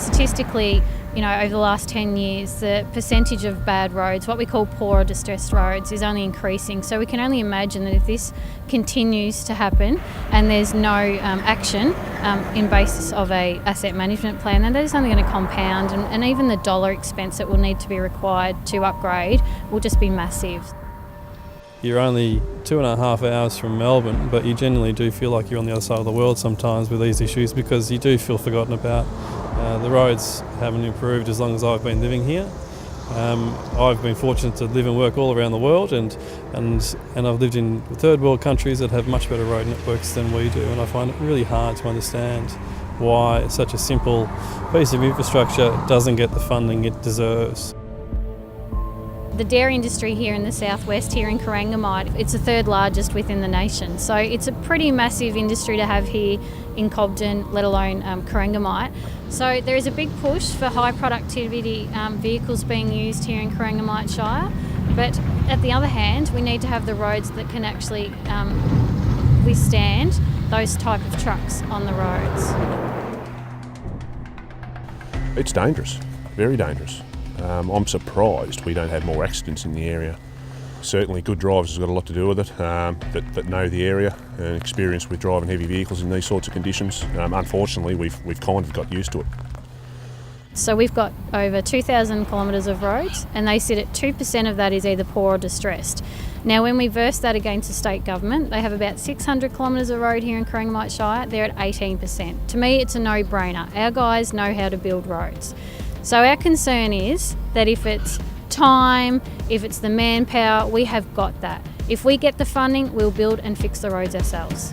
statistically, over the last 10 years, the percentage of bad roads, what we call poor or distressed roads, is only increasing. So we can only imagine that if this continues to happen and there's no action in basis of a asset management plan, then that is only going to compound, and even the dollar expense that will need to be required to upgrade will just be massive. You're only 2.5 hours from Melbourne, but you genuinely do feel like you're on the other side of the world sometimes with these issues, because you do feel forgotten about. The roads haven't improved as long as I've been living here. I've been fortunate to live and work all around the world, and I've lived in third world countries that have much better road networks than we do, and I find it really hard to understand why such a simple piece of infrastructure doesn't get the funding it deserves. The dairy industry here in the southwest, here in Corangamite, it's the third largest within the nation. So it's a pretty massive industry to have here in Cobden, let alone Corangamite. So there is a big push for high productivity vehicles being used here in Corangamite Shire. But at the other hand, we need to have the roads that can actually withstand those type of trucks on the roads. It's dangerous, very dangerous. I'm surprised we don't have more accidents in the area. Certainly good drivers has got a lot to do with it, that know the area and experience with driving heavy vehicles in these sorts of conditions. Unfortunately, we've kind of got used to it. So we've got over 2,000 kilometres of roads, and they sit at 2% of that is either poor or distressed. Now, when we verse that against the state government, they have about 600 kilometres of road here in Corangamite Shire. They're at 18%. To me, it's a no-brainer. Our guys know how to build roads. So our concern is that if it's time, if it's the manpower, we have got that. If we get the funding, we'll build and fix the roads ourselves.